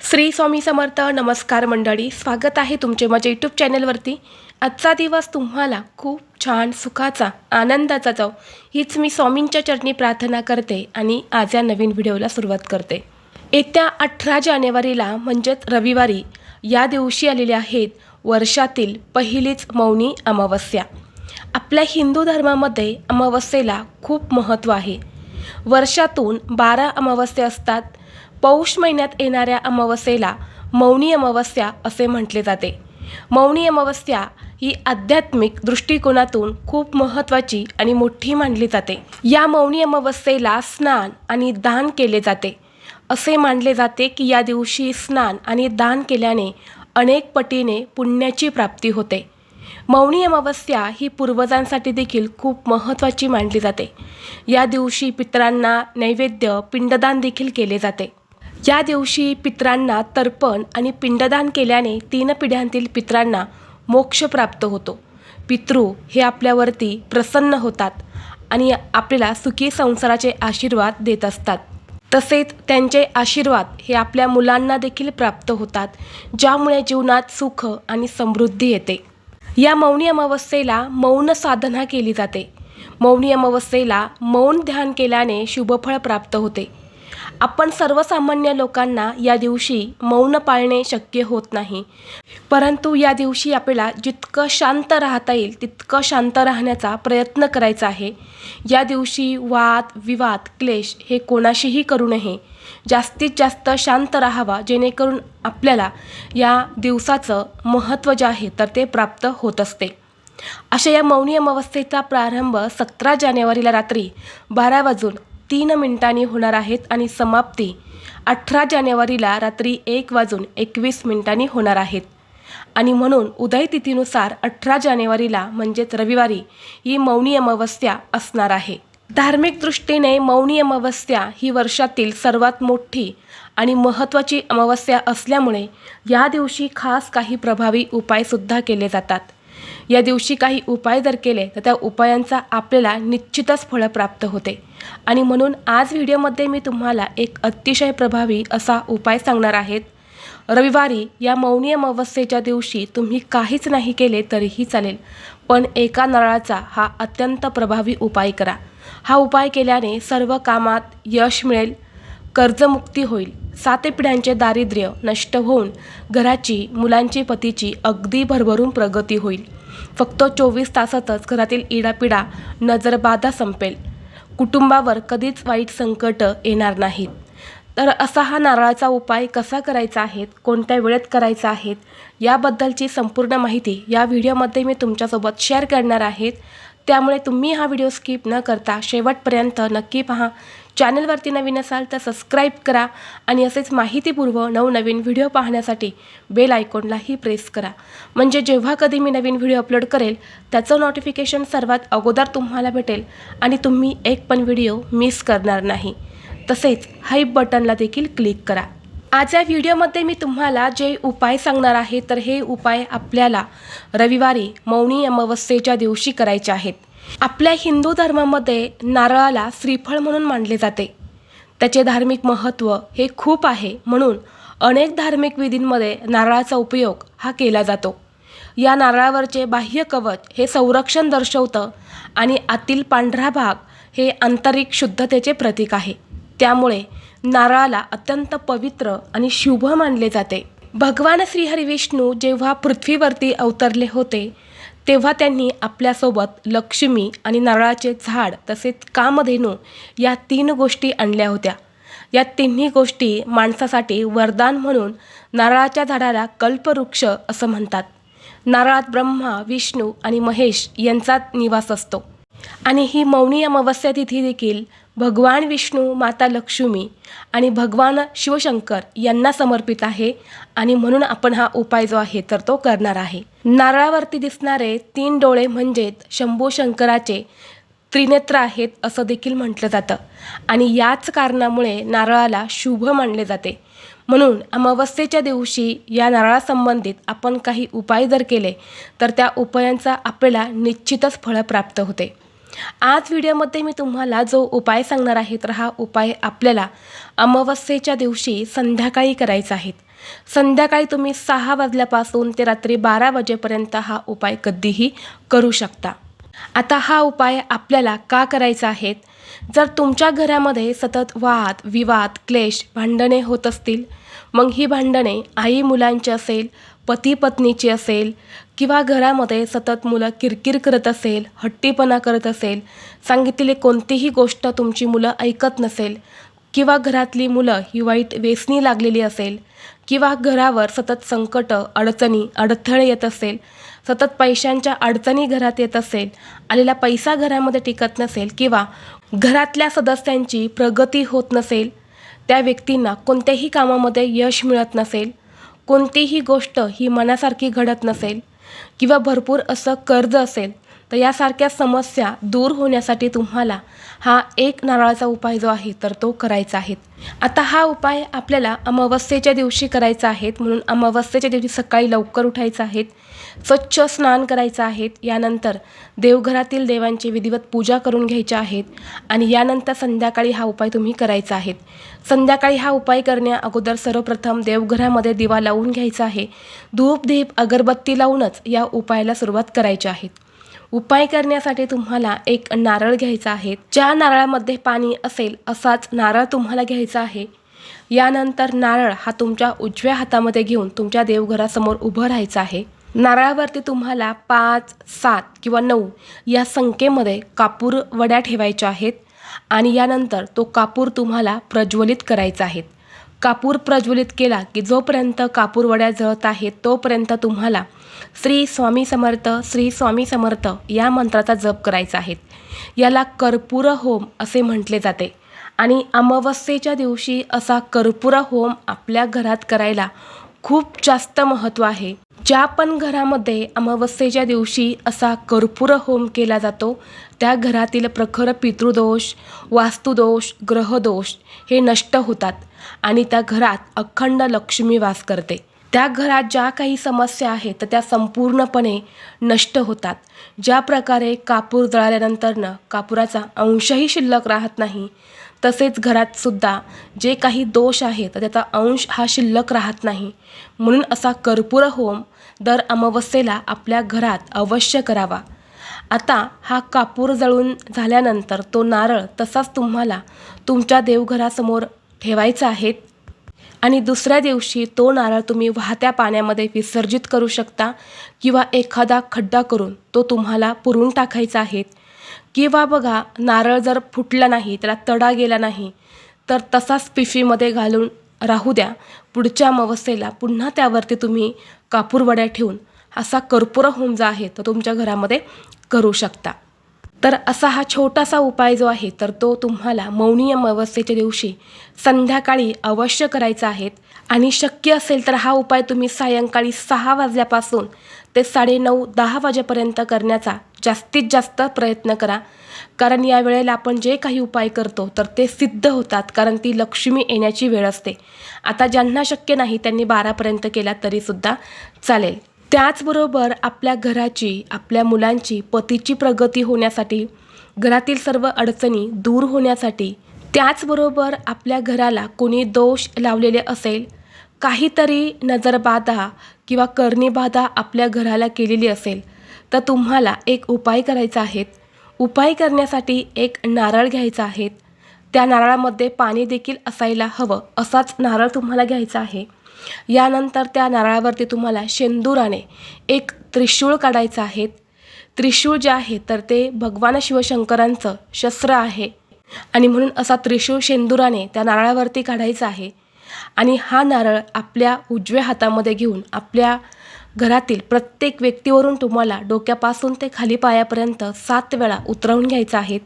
श्री स्वामी समर्थ. नमस्कार मंडळी, स्वागत आहे तुमचे माझ्या यूट्यूब चॅनलवरती. आजचा दिवस तुम्हाला खूप छान, सुखाचा, आनंदाचा जाओ हीच मी स्वामींच्या चरणी प्रार्थना करते आणि आज या नवीन व्हिडिओला सुरुवात करते. येत्या 18 जानेवारीला म्हणजेच रविवारी या दिवशी आलेले आहेत वर्षातील पहिलीच मौनी अमावस्या. आपल्या हिंदू धर्मामध्ये अमावस्येला खूप महत्त्व आहे. वर्षातून 12 अमावस्या असतात. पौष महिन्यात येणाऱ्या अमावस्येला मौनी अमावस्या असे म्हटले जाते. मौनी अमावस्या ही आध्यात्मिक दृष्टिकोनातून खूप महत्त्वाची आणि मोठी मानली जाते. या मौनी अमावस्येला स्नान आणि दान केले जाते. असे मानले जाते की या दिवशी स्नान आणि दान केल्याने अनेक पटीने पुण्याची प्राप्ती होते. मौनी अमावस्या ही पूर्वजांसाठी देखील खूप महत्त्वाची मानली जाते. या दिवशी पितरांना नैवेद्य पिंडदान देखील केले जाते. या दिवशी पितरांना तर्पण आणि पिंडदान केल्याने 3 पिढ्यांतील पितरांना मोक्ष प्राप्त होतो. पितृ हे आपल्यावरती प्रसन्न होतात आणि आपल्याला सुखी संसाराचे आशीर्वाद देत असतात. तसेच त्यांचे आशीर्वाद हे आपल्या मुलांना देखील प्राप्त होतात, ज्यामुळे जीवनात सुख आणि समृद्धी येते. या मौनी अमावस्येला मौन साधना केली जाते. मौनी अमावस्येला मौन ध्यान केल्याने शुभफळ प्राप्त होते. आपण सर्वसामान्य लोकांना या दिवशी मौन पाळणे शक्य होत नाही, परंतु या दिवशी आपल्याला जितकं शांत राहता येईल तितकं शांत राहण्याचा प्रयत्न करायचा आहे. या दिवशी वाद विवाद क्लेश हे कोणाशीही करू नये. जास्तीत जास्त शांत राहावा, जेणेकरून आपल्याला या दिवसाचं महत्त्व जे आहे तर ते प्राप्त होत असते. अशा या मौनी अमावस्येचा प्रारंभ 17 जानेवारीला रात्री 12:03 होणार आहेत आणि समाप्ती 18 जानेवारीला रात्री 1:21 होणार आहेत. आणि म्हणून उदय तिथीनुसार 18 जानेवारीला म्हणजेच रविवारी ही मौनी अमावस्या असणार आहे. धार्मिक दृष्टीने मौनी अमावस्या ही वर्षातील सर्वात मोठी आणि महत्त्वाची अमावस्या असल्यामुळे या दिवशी खास काही प्रभावी उपायसुद्धा केले जातात. या दिवशी काही उपाय जर केले तर त्या उपायांचा आपल्याला निश्चितच फळ प्राप्त होते. आणि म्हणून आज व्हिडिओमध्ये मी तुम्हाला एक अतिशय प्रभावी असा उपाय सांगणार आहेत. रविवारी या मौनी अमावस्येच्या दिवशी तुम्ही काहीच नाही केले तरीही चालेल, पण एका नारळाचा हा अत्यंत प्रभावी उपाय करा. हा उपाय केल्याने सर्व कामात यश मिळेल, कर्जमुक्ती होईल, 7 पिढ्यांचे दारिद्र्य नष्ट होऊन घराची, मुलांची, पतीची अगदी भरभरून प्रगती होईल. फक्त 24 तासातच घरातील इडापिडा, नजरबाधा संपेल. कुटुंबावर कधीच वाईट संकट येणार नाहीत. तर असा हा नारळाचा उपाय कसा करायचा आहे, कोणत्या वेळेत करायचा आहे, याबद्दलची संपूर्ण माहिती या व्हिडिओमध्ये मी तुमच्यासोबत शेअर करणार आहे. त्यामुळे तुम्ही हा व्हिडिओ स्किप न करता शेवटपर्यंत नक्की पहा. चॅनलवरती नवीन असाल तर सबस्क्राईब करा आणि असेच माहितीपूर्व नवनवीन व्हिडिओ पाहण्यासाठी बेल आयकॉनलाही प्रेस करा. म्हणजे जेव्हा कधी मी नवीन व्हिडिओ अपलोड करेल त्याचं नोटिफिकेशन सर्वात अगोदर तुम्हाला भेटेल आणि तुम्ही एक पण व्हिडिओ मिस करणार नाही. तसेच हाईप बटनला देखील क्लिक करा. आज या व्हिडिओमध्ये मी तुम्हाला जे उपाय सांगणार आहे तर हे उपाय आपल्याला रविवारी मौनी अमावस्येच्या दिवशी करायचे आहेत. आपल्या हिंदू धर्मामध्ये नारळाला श्रीफळ म्हणून मानले जाते. त्याचे धार्मिक महत्त्व हे खूप आहे, म्हणून अनेक धार्मिक विधींमध्ये नारळाचा उपयोग हा केला जातो. या नारळावरचे बाह्य कवच हे संरक्षण दर्शवतं आणि आतील पांढरा भाग हे आंतरिक शुद्धतेचे प्रतीक आहे. त्यामुळे नारळाला अत्यंत पवित्र आणि शुभ मानले जाते. भगवान श्रीहरिविष्णू जेव्हा पृथ्वीवरती अवतरले होते तेव्हा त्यांनी आपल्यासोबत लक्ष्मी आणि नारळाचे झाड तसेच कामधेनू या 3 गोष्टी आणल्या होत्या. या 3 गोष्टी माणसासाठी वरदान म्हणून नारळाच्या झाडाला कल्पवृक्ष असं म्हणतात. नारळात ब्रह्मा, विष्णू आणि महेश यांचा निवास असतो. आणि ही मौनी अमावस्या तिथी देखील भगवान विष्णू, माता लक्ष्मी आणि भगवान शिवशंकर यांना समर्पित आहे. आणि म्हणून आपण हा उपाय जो आहे तर तो करणार आहे. नारळावरती दिसणारे 3 डोळे म्हणजेच शंभू शंकराचे त्रिनेत्र आहेत असं देखील म्हटलं जातं. आणि याच कारणामुळे नारळाला शुभ मानले जाते. म्हणून अमावस्येच्या दिवशी या नारळासंबंधित आपण काही उपाय जर केले तर त्या उपायांचा आपल्याला निश्चितच फळ प्राप्त होते. आज व्हिडिओमध्ये मी तुम्हाला जो उपाय सांगणार आहे तर हा उपाय आपल्याला अमावस्येच्या दिवशी संध्याकाळी करायचा आहे. संध्याकाळी तुम्ही 6 वाजल्यापासून ते रात्री 12 वाजेपर्यंत हा उपाय कधीही करू शकता. आता हा उपाय आपल्याला का करायचा आहे? जर तुमच्या घरामध्ये सतत वाद, विवाद, क्लेश, भांडणे होत असतील, मग ही भांडणे आई मुलांची असेल, पती पत्नीची असेल किंवा घरामध्ये सतत मुलं किरकिर करत असेल, हट्टीपणा करत असेल, सांगितलेली कोणतीही गोष्ट तुमची मुलं ऐकत नसेल किंवा घरातली मुलं ही वाईट व्यसनी लागलेली असेल किंवा घरावर सतत संकट, अडचणी, अडथळे येत असेल, सतत पैशांच्या अडचणी घरात येत असेल, आलेला पैसा घरामध्ये टिकत नसेल किंवा घरातल्या सदस्यांची प्रगती होत नसेल, त्या व्यक्तींना कोणत्याही कामामध्ये यश मिळत नसेल, कोणतीही गोष्ट ही मनासारखी घडत नसेल किंवा भरपूर असं कर्ज असेल, तर यासारख्या समस्या दूर होण्यासाठी तुम्हाला हा एक नारळाचा उपाय जो आहे तर तो करायचा आहे. आता हा उपाय आपल्याला अमावस्येच्या दिवशी करायचा आहे, म्हणून अमावस्येच्या दिवशी सकाळी लवकर उठायचं आहे, स्वच्छ स्नान करायचं आहे, यानंतर देवघरातील देवांची विधिवत पूजा करून घ्यायच्या आहेत आणि यानंतर संध्याकाळी हा उपाय तुम्ही करायचा आहे. संध्याकाळी हा उपाय करण्या अगोदर सर्वप्रथम देवघरामध्ये दिवा लावून घ्यायचा आहे. धूप, दीप, अगरबत्ती लावूनच या उपायाला सुरुवात करायची आहे. उपाय करण्यासाठी तुम्हाला एक नारळ घ्यायचा आहे. ज्या नारळामध्ये पाणी असेल असाच नारळ तुम्हाला घ्यायचा आहे. यानंतर नारळ हा तुमच्या उजव्या हातामध्ये घेऊन तुमच्या देवघरासमोर उभं राहायचं आहे. नारळावरती तुम्हाला 5, 7 किंवा 9 या संख्येमध्ये कापूर वड्या ठेवायच्या आहेत आणि यानंतर तो कापूर तुम्हाला प्रज्वलित करायचा आहे. कापूर प्रज्वलित केला की जोपर्यंत कापूर वड्या जळत आहेत तोपर्यंत तुम्हाला श्री स्वामी समर्थ, श्री स्वामी समर्थ या मंत्राचा जप करायचा आहे. याला कर्पूर होम असे म्हटले जाते आणि अमावस्येच्या दिवशी असा कर्पूर होम आपल्या घरात करायला खूप जास्त महत्त्व आहे. ज्या पण घरामध्ये अमावस्येच्या दिवशी असा कर्पूर होम केला जातो त्या घरातील प्रखर पितृदोष, वास्तुदोष, ग्रहदोष हे नष्ट होतात आणि त्या घरात अखंड लक्ष्मी वास करते. त्या घरात ज्या काही समस्या आहेत तर त्या संपूर्णपणे नष्ट होतात. ज्या प्रकारे कापूर जळाल्यानंतरनं कापुराचा अंशही शिल्लक राहत नाही, तसेच घरात सुद्धा जे काही दोष आहेत तर त्याचा अंश हा शिल्लक राहत नाही. म्हणून असा कर्पूर होम दर अमावस्येला आपल्या घरात अवश्य करावा. आता हा कापूर जळून झाल्यानंतर तो नारळ तसाच तुम्हाला तुमच्या देवघरासमोर ठेवायचा आहे आणि दुसऱ्या दिवशी तो नारळ तुम्ही वाहत्या पाण्यामध्ये विसर्जित करू शकता किंवा एखादा खड्डा करून तो तुम्हाला पुरून टाकायचा आहे. किंवा बघा, नारळ जर फुटला नाही, त्याला तडा गेला नाही, तर तसाच पिशवीमध्ये घालून राहू द्या. पुढच्या अमावस्येला पुन्हा त्यावरती तुम्ही कापूर वड्या ठेवून असा कर्पूर होम जो आहे तो तुमच्या घरामध्ये करू शकता. तर असा हा छोटासा उपाय जो आहे तर तो तुम्हाला मौनी अमावस्येच्या दिवशी संध्याकाळी अवश्य करायचा आहे आणि शक्य असेल तर हा उपाय तुम्ही सायंकाळी 6 वाजल्यापासून ते 9:30, 10 वाजेपर्यंत करण्याचा जास्तीत जास्त प्रयत्न करा. कारण या वेळेला आपण जे काही उपाय करतो तर ते सिद्ध होतात, कारण ती लक्ष्मी येण्याची वेळ असते. आता ज्यांना शक्य नाही त्यांनी 12पर्यंत केला तरीसुद्धा चालेल. त्याचबरोबर आपल्या घराची, आपल्या मुलांची, पतीची प्रगती होण्यासाठी, घरातील सर्व अडचणी दूर होण्यासाठी, त्याचबरोबर आपल्या घराला कोणी दोष लावलेले असेल, काहीतरी नजरबाधा किंवा करणीबाधा आपल्या घराला केलेली असेल, तर तुम्हाला एक उपाय करायचा आहे. उपाय करण्यासाठी एक नारळ घ्यायचा आहे. त्या नारळामध्ये पाणी देखील असायला हवं असाच नारळ तुम्हाला घ्यायचा आहे. यानंतर त्या नारळावरती तुम्हाला शेंदुराने एक त्रिशूळ काढायचं आहे. त्रिशूळ जे आहे तर ते भगवान शिवशंकरांचं शस्त्र आहे आणि म्हणून असा त्रिशूळ शेंदुराने त्या नारळावरती काढायचा आहे आणि हा नारळ आपल्या उजव्या हातामध्ये घेऊन आपल्या घरातील प्रत्येक व्यक्तीवरून तुम्हाला डोक्यापासून ते खाली पायापर्यंत 7 वेळा उतरवून घ्यायचा आहे.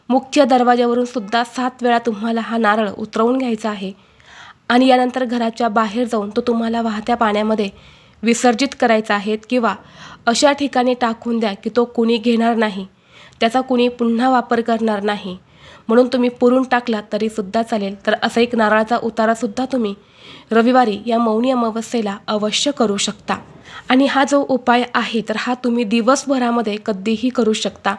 मुख्य दरवाजावरून सुद्धा 7 वेळा तुम्हाला हा नारळ उतरवून घ्यायचा आहे आणि यानंतर घराच्या बाहेर जाऊन तो तुम्हाला वाहत्या पाण्यामध्ये विसर्जित करायचा आहे किंवा अशा ठिकाणी टाकून द्या की तो कुणी घेणार नाही, त्याचा कुणी पुन्हा वापर करणार नाही. म्हणून तुम्ही पुरून टाकला तरीसुद्धा चालेल. तर असा एक नारळाचा उतारासुद्धा तुम्ही रविवारी या मौनी अमावस्येला अवश्य करू शकता. आणि हा जो उपाय आहे तर हा तुम्ही दिवसभरामध्ये कधीही करू शकता.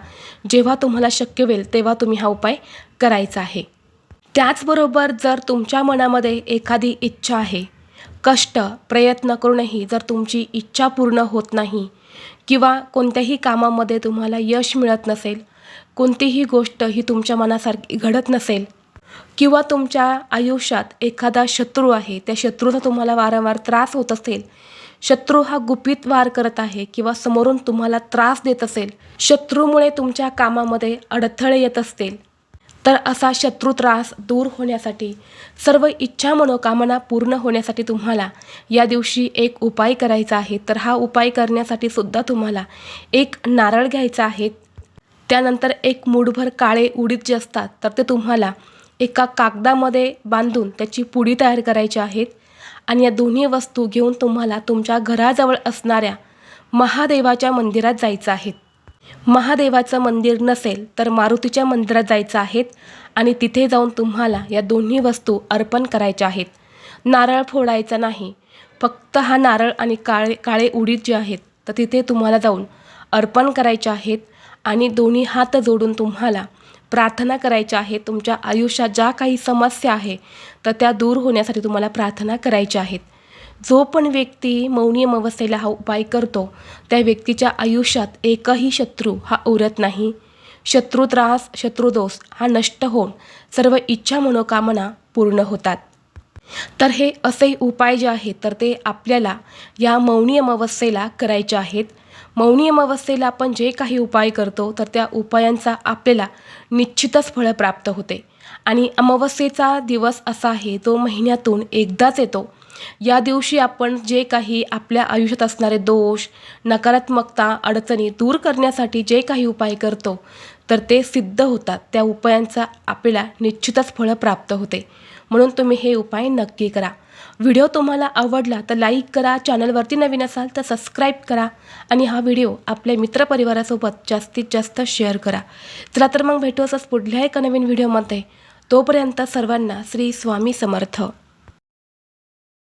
जेव्हा तुम्हाला शक्य होईल तेव्हा तुम्ही हा उपाय करायचा आहे. त्याचबरोबर जर तुमच्या मनामध्ये एखादी इच्छा आहे, कष्ट, प्रयत्न करूनही जर तुमची इच्छा पूर्ण होत नाही किंवा कोणत्याही कामामध्ये तुम्हाला यश मिळत नसेल, कोणतीही गोष्ट ही तुमच्या मनासारखी घडत नसेल किंवा तुमच्या आयुष्यात एखादा शत्रू आहे, त्या शत्रूचा तुम्हाला वारंवार त्रास होत असेल, शत्रू हा गुपित वार करत आहे किंवा समोरून तुम्हाला त्रास देत असेल, शत्रूमुळे तुमच्या कामामध्ये अडथळे येत असतील, तर असा शत्रू त्रास दूर होण्यासाठी, सर्व इच्छा मनोकामना पूर्ण होण्यासाठी तुम्हाला या दिवशी एक उपाय करायचा आहे. तर हा उपाय करण्यासाठी सुद्धा तुम्हाला एक नारळ घ्यायचा आहे. त्यानंतर एक मूठभर काळे उडीद जे असतात तर ते तुम्हाला एका कागदामध्ये बांधून त्याची पुडी तयार करायची आहेत आणि या दोन्ही वस्तू घेऊन तुम्हाला तुमच्या घराजवळ असणाऱ्या महादेवाच्या मंदिरात जायचं आहे. महादेवाचं मंदिर नसेल तर मारुतीच्या मंदिरात जायचं आहे आणि तिथे जाऊन तुम्हाला या दोन्ही वस्तू अर्पण करायच्या आहेत. नारळ फोडायचा नाही, फक्त हा नारळ आणि काळे उडीद जे आहेत तर तिथे तुम्हाला जाऊन अर्पण करायचे आहेत आणि दोन्ही हात जोडून तुम्हाला प्रार्थना करायच्या आहे. तुमच्या आयुष्यात ज्या काही समस्या आहे तर त्या दूर होण्यासाठी तुम्हाला प्रार्थना करायच्या आहेत. जो पण व्यक्ती मौनी अमावस्येला हा उपाय करतो त्या व्यक्तीच्या आयुष्यात एकही शत्रू हा उरत नाही. शत्रू त्रास, शत्रुदोष हा नष्ट होऊन सर्व इच्छा मनोकामना पूर्ण होतात. तर हे असे उपाय जे आहेत तर ते आपल्याला या मौनी अमावस्येला करायचे आहेत. मौनी अमावस्येला आपण जे काही उपाय करतो तर त्या उपायांचा आपल्याला निश्चितच फळ प्राप्त होते. आणि अमावस्येचा दिवस असा आहे जो महिन्यातून एकदाच येतो. या दिवशी आपण जे काही आपल्या आयुष्यात असणारे दोष, नकारात्मकता, अडचणी दूर करण्यासाठी जे काही उपाय करतो तर ते सिद्ध होतात. त्या उपायांचा आपल्याला निश्चितच फळ प्राप्त होते. म्हणून तुम्ही हे उपाय नक्की करा. व्हिडिओ तुम्हाला आवडला तर लाईक करा, चॅनलवरती नवीन असाल तर सबस्क्राईब करा आणि हा व्हिडिओ आपल्या मित्रपरिवारासोबत जास्तीत जास्त शेअर करा. चला तर मग भेटू असंच पुढल्या एका नवीन व्हिडिओमध्ये. तोपर्यंत सर्वांना श्री स्वामी समर्थ.